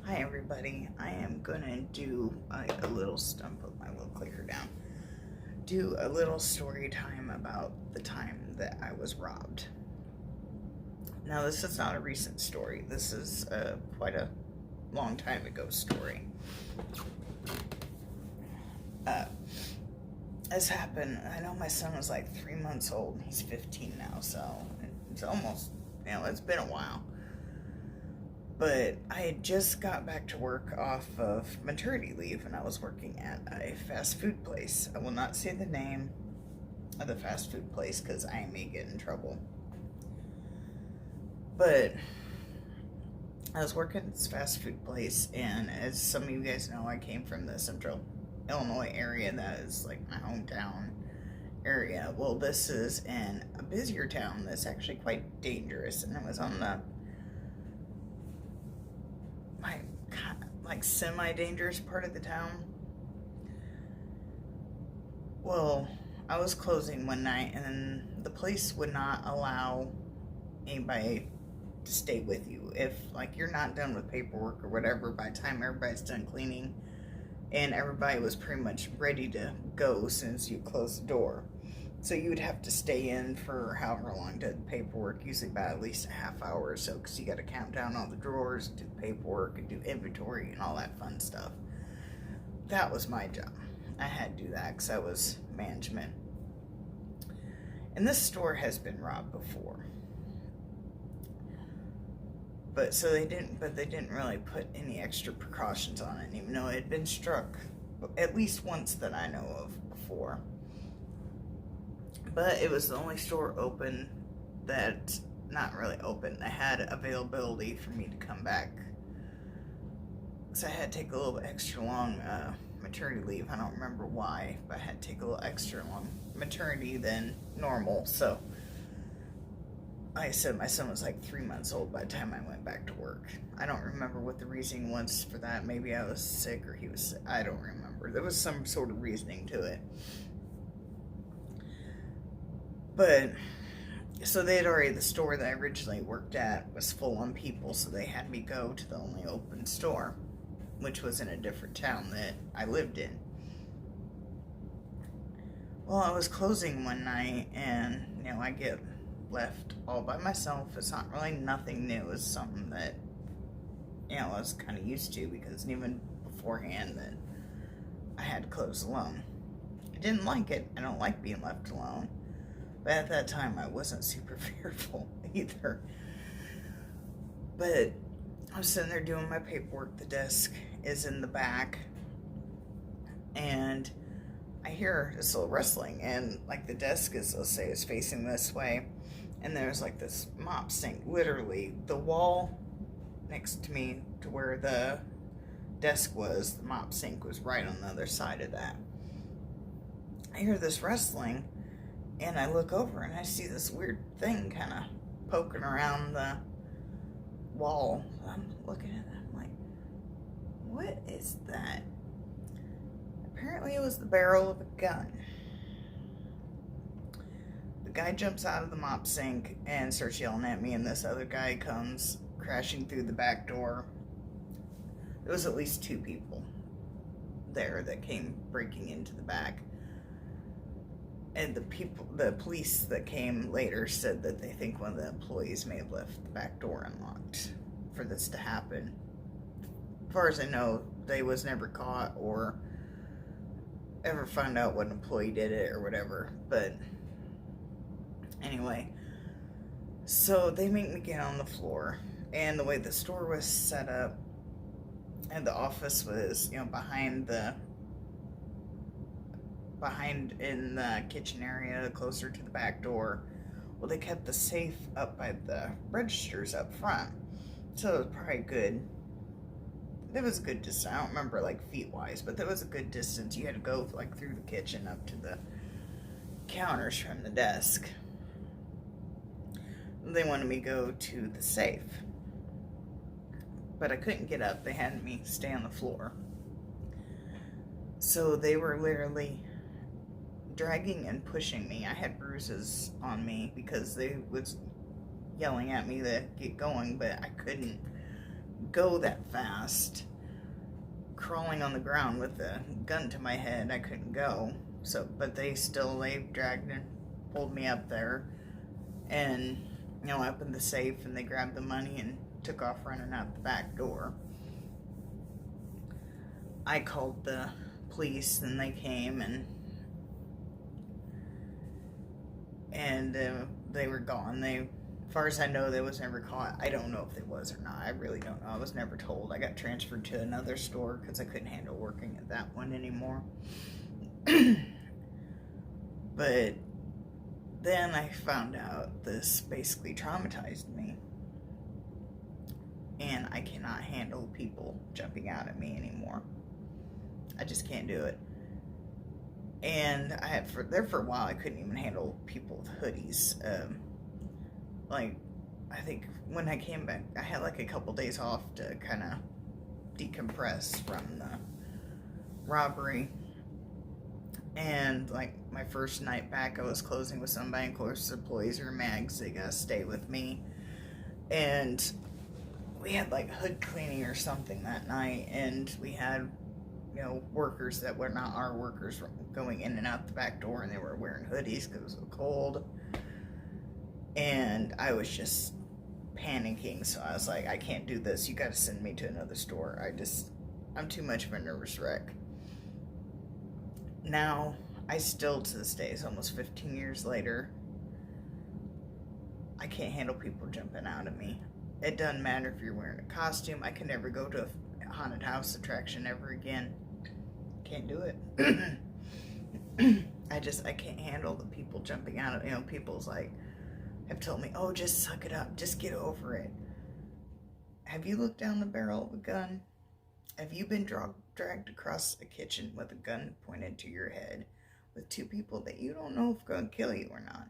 Hi everybody, I am gonna do a little stump, put my little clicker down, do a little story time about the time that I was robbed. Now this is not a recent story, this is quite a long time ago story. This happened, I know my son was like 3 months old, he's 15 now, so it's almost, it's been a while. But I had just got back to work off of maternity leave, and I was working at a fast food place. I will not say the name of the fast food place because I may get in trouble. But I was working at this fast food place, and as some of you guys know, I came from the central Illinois area. That is like my hometown area. Well, this is in a busier town that's actually quite dangerous, and it was on the semi-dangerous part of the town. Well, I was closing one night, and the police would not allow anybody to stay with you if you're not done with paperwork or whatever by the time everybody's done cleaning, and everybody was pretty much ready to go since you closed the door. So you would have to stay in for however long to do paperwork, usually about at least a half hour or so, because you got to count down all the drawers, do the paperwork, and do inventory and all that fun stuff. That was my job. I had to do that because I was management. And this store has been robbed before. But they didn't really put any extra precautions on it, even though it had been struck at least once that I know of before. But it was the only store open that, not really open, that had availability for me to come back. So I had to take a little extra long maternity leave. I don't remember why, but I had to take a little extra long maternity than normal. So like I said, my son was like 3 months old by the time I went back to work. I don't remember what the reasoning was for that. Maybe I was sick or he was sick. I don't remember. There was some sort of reasoning to it. But, so the store that I originally worked at was full on people, so they had me go to the only open store, which was in a different town that I lived in. Well, I was closing one night, and, I get left all by myself. It's not really nothing new. It's something that, I was kind of used to, because even beforehand that I had to close alone. I didn't like it. I don't like being left alone. But at that time, I wasn't super fearful either. But I was sitting there doing my paperwork. The desk is in the back. And I hear this little rustling. And the desk is, let's say, is facing this way. And there's this mop sink. Literally, the wall next to me to where the desk was, the mop sink was right on the other side of that. I hear this rustling. And I look over and I see this weird thing kind of poking around the wall. I'm looking at it. I'm like, what is that? Apparently it was the barrel of a gun. The guy jumps out of the mop sink and starts yelling at me, and this other guy comes crashing through the back door. There was at least 2 people there that came breaking into the back. And the police that came later said that they think one of the employees may have left the back door unlocked for this to happen. As far as I know, they was never caught or ever found out what employee did it or whatever. But anyway, so they make me get on the floor, and the way the store was set up, and the office was, behind in the kitchen area, closer to the back door. Well, they kept the safe up by the registers up front, so it was probably good. There was a good distance. I don't remember feet wise, but there was a good distance. You had to go through the kitchen up to the counters from the desk. They wanted me to go to the safe, but I couldn't get up. They had me stay on the floor. So they were literally dragging and pushing me. I had bruises on me because they was yelling at me to get going, but I couldn't go that fast. Crawling on the ground with a gun to my head, I couldn't go. So, but they dragged and pulled me up there, and opened the safe, and they grabbed the money and took off running out the back door. I called the police, and they came, and they were gone. As far as I know, they was never caught. I don't know if they was or not. I really don't know. I was never told. I got transferred to another store because I couldn't handle working at that one anymore. But then I found out this basically traumatized me. And I cannot handle people jumping out at me anymore. I just can't do it. And I had for a while, I couldn't even handle people with hoodies. I think when I came back, I had like a couple days off to kind of decompress from the robbery. And like my first night back, I was closing with somebody, and of course the employees are mad because they gotta stay with me. And we had like hood cleaning or something that night, and we had workers that were not our workers going in and out the back door, and they were wearing hoodies because it was so cold. And I was just panicking, so I was like, I can't do this. You got to send me to another store. I'm too much of a nervous wreck. Now, I still, to this day, it's almost 15 years later, I can't handle people jumping out at me. It doesn't matter if you're wearing a costume. I can never go to a haunted house attraction ever again. Can't do it. I can't handle the people jumping out of, people's have told me, oh, just suck it up. Just get over it. Have you looked down the barrel of a gun? Have you been dragged across a kitchen with a gun pointed to your head with two people that you don't know if are going to kill you or not?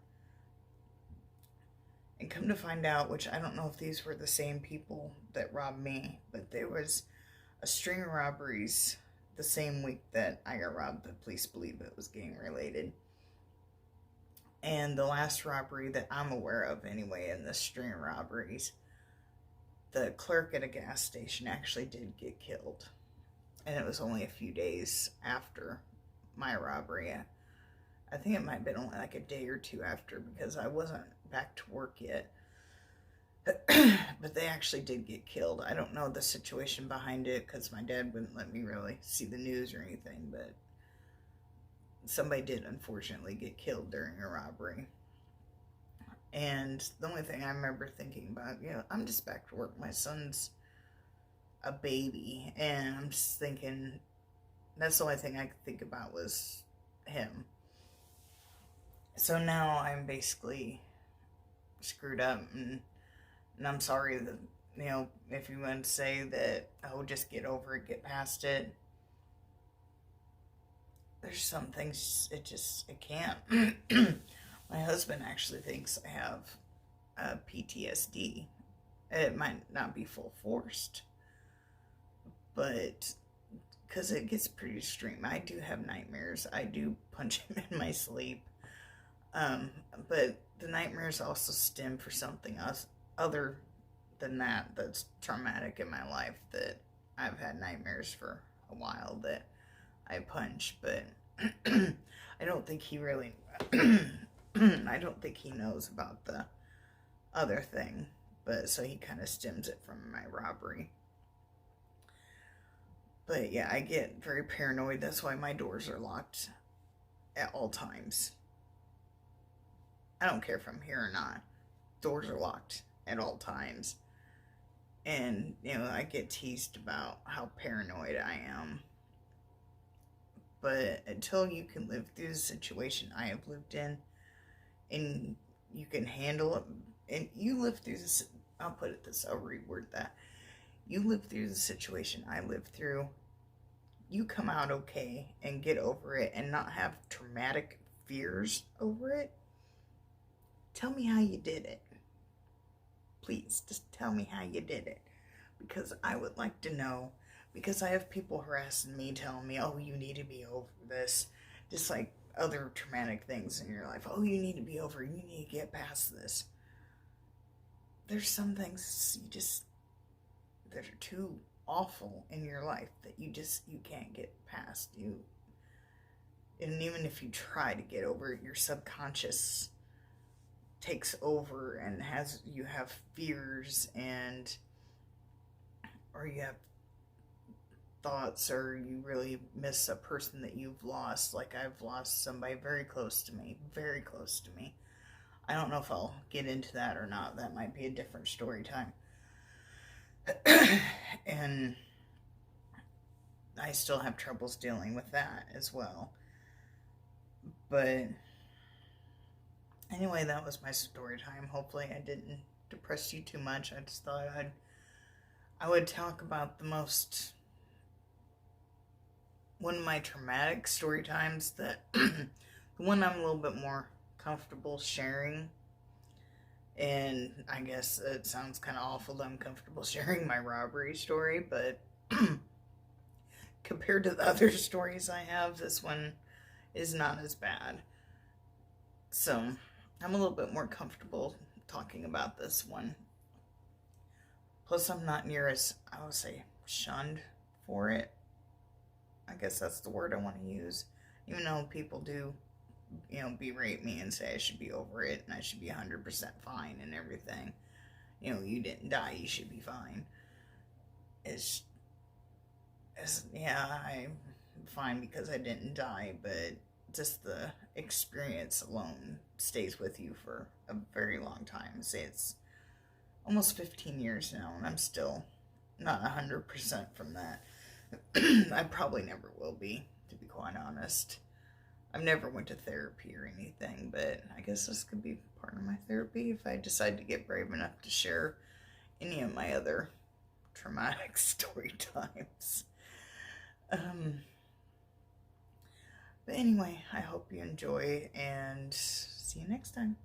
And come to find out, which I don't know if these were the same people that robbed me, but there was a string of robberies the same week that I got robbed. The police believe it was gang related. And the last robbery that I'm aware of anyway in this string of robberies, the clerk at a gas station actually did get killed. And it was only a few days after my robbery. I think it might have been only like a day or two after, because I wasn't back to work yet. But they actually did get killed. I don't know the situation behind it because my dad wouldn't let me really see the news or anything, but somebody did unfortunately get killed during a robbery. And the only thing I remember thinking about, I'm just back to work. My son's a baby, and I'm just thinking, that's the only thing I could think about was him. So now I'm basically screwed up, and I'm sorry that, if you want to say that, oh, just get over it, get past it. There's some things, it can't. My husband actually thinks I have PTSD. It might not be full forced, but because it gets pretty extreme. I do have nightmares. I do punch him in my sleep. But the nightmares also stem for something else other than that's traumatic in my life, that I've had nightmares for a while that I punch, but I don't think he really I don't think he knows about the other thing, but so he kind of stems it from my robbery. But yeah, I get very paranoid. That's why my doors are locked at all times. I don't care if I'm here or not. Doors are locked at all times. And, I get teased about how paranoid I am. But until you can live through the situation I have lived in, and you can handle it, and you live through this, I'll reword that. You live through the situation I lived through, you come out okay and get over it and not have traumatic fears over it. Tell me how you did it. Please, just tell me how you did it. Because I would like to know. Because I have people harassing me, telling me, oh, you need to be over this. Just like other traumatic things in your life. Oh, you need to be over it. You need to get past this. There's some things that are too awful in your life that you can't get past. And even if you try to get over it, your subconscious takes over and you have fears, or you have thoughts, or you really miss a person that you've lost. Like, I've lost somebody very close to me. I don't know if I'll get into that or not. That might be a different story time. And I still have troubles dealing with that as well. But anyway, that was my story time. Hopefully I didn't depress you too much. I just thought I would talk about one of my traumatic story times, that the one I'm a little bit more comfortable sharing. And I guess it sounds kind of awful that I'm comfortable sharing my robbery story, but compared to the other stories I have, this one is not as bad. So I'm a little bit more comfortable talking about this one. Plus, I'm not near as, I would say, shunned for it. I guess that's the word I want to use. Even though people do, berate me and say I should be over it and I should be 100% fine and everything. You didn't die, you should be fine. I'm fine because I didn't die, but just the experience alone stays with you for a very long time. Say it's almost 15 years now, and I'm still not 100% from that. I probably never will be, to be quite honest. I've never went to therapy or anything, but I guess this could be part of my therapy if I decide to get brave enough to share any of my other traumatic story times. But anyway, I hope you enjoy, and see you next time.